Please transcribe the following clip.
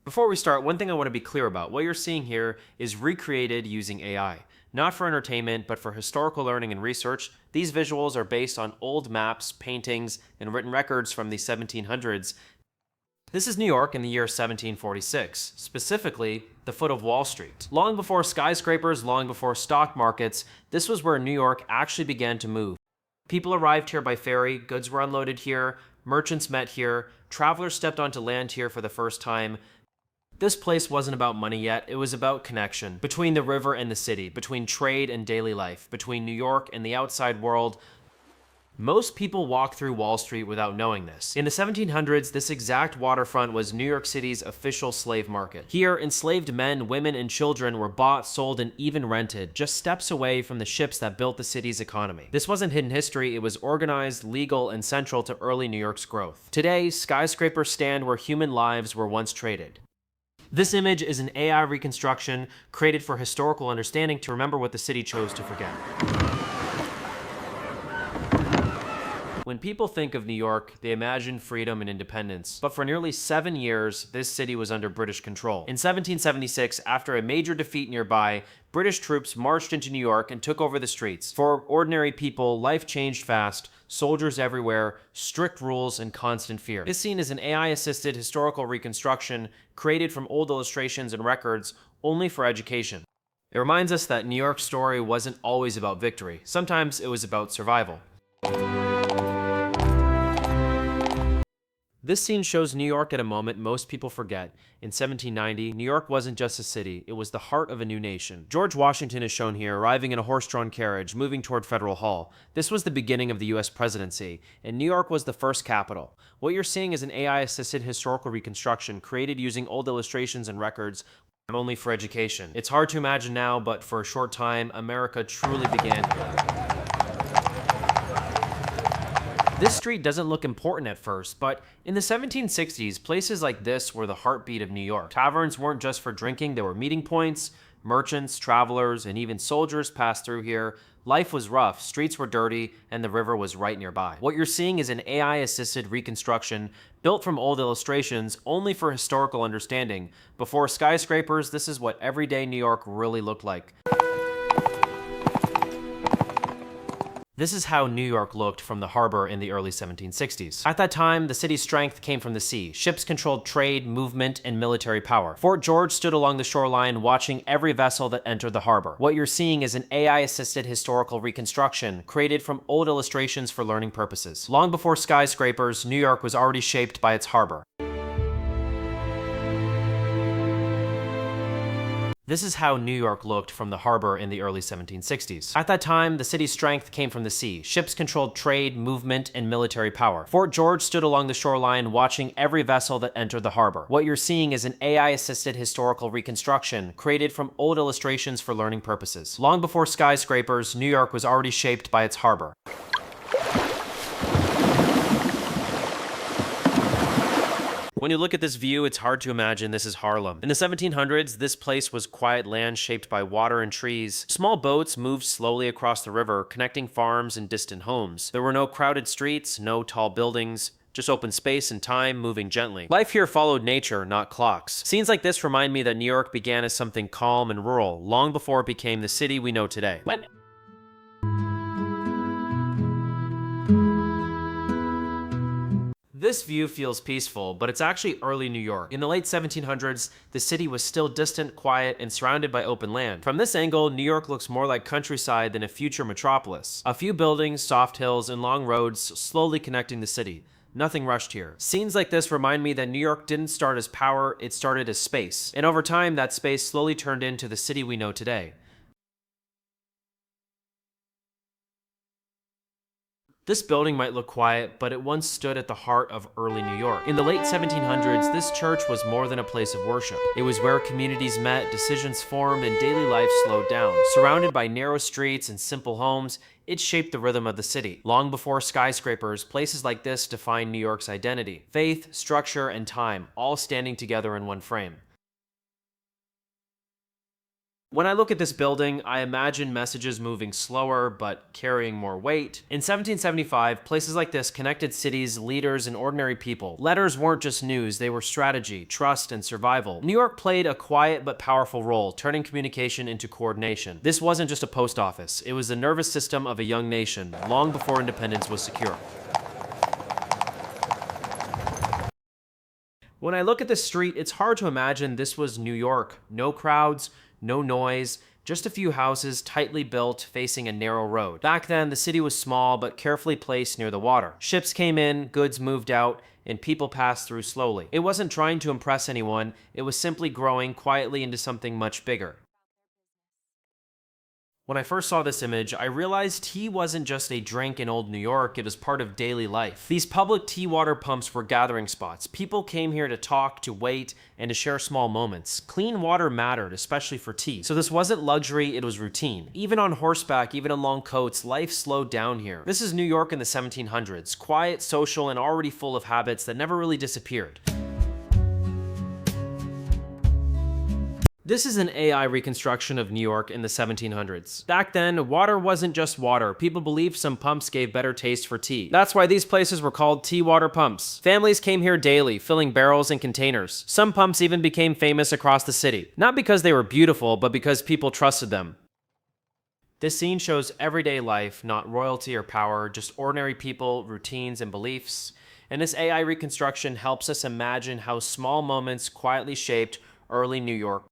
Before we start, one thing I want to be clear about. What you're seeing here is recreated using AI. Not for entertainment, but for historical learning and research. These visuals are based on old maps, paintings, and written records from the 1700s. This is New York in the year 1746, specifically the foot of Wall Street. Long before skyscrapers, long before stock markets, this was where New York actually began to move. People arrived here by ferry, goods were unloaded here, merchants met here, travelers stepped onto land here for the first time. This place wasn't about money yet, it was about connection. Between the river and the city, between trade and daily life, between New York and the outside world. Most people walk through Wall Street without knowing this. In the 1700s, this exact waterfront was New York City's official slave market. Here, enslaved men, women, and children were bought, sold, and even rented, just steps away from the ships that built the city's economy. This wasn't hidden history, it was organized, legal, and central to early New York's growth. Today, skyscrapers stand where human lives were once traded. This image is an AI reconstruction created for historical understanding to remember what the city chose to forget. When people think of New York, they imagine freedom and independence. But for nearly 7 years, this city was under British control. In 1776, after a major defeat nearby, British troops marched into New York and took over the streets. For ordinary people, life changed fast, soldiers everywhere, strict rules, and constant fear. This scene is an AI-assisted historical reconstruction created from old illustrations and records only for education. It reminds us that New York's story wasn't always about victory. Sometimes it was about survival. This scene shows New York at a moment most people forget. In 1790, New York wasn't just a city, it was the heart of a new nation. George Washington is shown here, arriving in a horse-drawn carriage, moving toward Federal Hall. This was the beginning of the US presidency, and New York was the first capital. What you're seeing is an AI-assisted historical reconstruction created using old illustrations and records only for education. It's hard to imagine now, but for a short time, America truly began here. This street doesn't look important at first, but in the 1760s, places like this were the heartbeat of New York. Taverns weren't just for drinking, they were meeting points. Merchants, travelers, and even soldiers passed through here. Life was rough, streets were dirty, and the river was right nearby. What you're seeing is an AI-assisted reconstruction built from old illustrations only for historical understanding. Before skyscrapers, this is what everyday New York really looked like. This is how New York looked from the harbor in the early 1760s. At that time, the city's strength came from the sea. Ships controlled trade, movement, and military power. Fort George stood along the shoreline, watching every vessel that entered the harbor. What you're seeing is an AI-assisted historical reconstruction created from old illustrations for learning purposes. Long before skyscrapers, New York was already shaped by its harbor. This is how New York looked from the harbor in the early 1760s. At that time, the city's strength came from the sea. Ships controlled trade, movement, and military power. Fort George stood along the shoreline, watching every vessel that entered the harbor. What you're seeing is an AI-assisted historical reconstruction created from old illustrations for learning purposes. Long before skyscrapers, New York was already shaped by its harbor. When you look at this view, it's hard to imagine this is Harlem. In the 1700s, this place was quiet land shaped by water and trees. Small boats moved slowly across the river, connecting farms and distant homes. There were no crowded streets, no tall buildings, just open space and time moving gently. Life here followed nature, not clocks. Scenes like this remind me that New York began as something calm and rural, long before it became the city we know today. This view feels peaceful, but it's actually early New York. In the late 1700s, the city was still distant, quiet, and surrounded by open land. From this angle, New York looks more like countryside than a future metropolis. A few buildings, soft hills, and long roads slowly connecting the city. Nothing rushed here. Scenes like this remind me that New York didn't start as power, it started as space. And over time, that space slowly turned into the city we know today. This building might look quiet, but it once stood at the heart of early New York. In the late 1700s, this church was more than a place of worship. It was where communities met, decisions formed, and daily life slowed down. Surrounded by narrow streets and simple homes, it shaped the rhythm of the city. Long before skyscrapers, places like this defined New York's identity. Faith, structure, and time, all standing together in one frame. When I look at this building, I imagine messages moving slower but carrying more weight. In 1775, places like this connected cities, leaders, and ordinary people. Letters weren't just news, they were strategy, trust, and survival. New York played a quiet but powerful role, turning communication into coordination. This wasn't just a post office, it was the nervous system of a young nation, long before independence was secure. When I look at the street, it's hard to imagine this was New York. No crowds, no noise, just a few houses tightly built facing a narrow road. Back then, the city was small but carefully placed near the water. Ships came in, goods moved out, and people passed through slowly. It wasn't trying to impress anyone, it was simply growing quietly into something much bigger. When I first saw this image, I realized tea wasn't just a drink in old New York, it was part of daily life. These public tea water pumps were gathering spots. People came here to talk, to wait, and to share small moments. Clean water mattered, especially for tea. So this wasn't luxury, it was routine. Even on horseback, even in long coats, life slowed down here. This is New York in the 1700s, quiet, social, and already full of habits that never really disappeared. This is an AI reconstruction of New York in the 1700s. Back then, water wasn't just water. People believed some pumps gave better taste for tea. That's why these places were called tea water pumps. Families came here daily, filling barrels and containers. Some pumps even became famous across the city. Not because they were beautiful, but because people trusted them. This scene shows everyday life, not royalty or power, just ordinary people, routines, and beliefs. And this AI reconstruction helps us imagine how small moments quietly shaped early New York.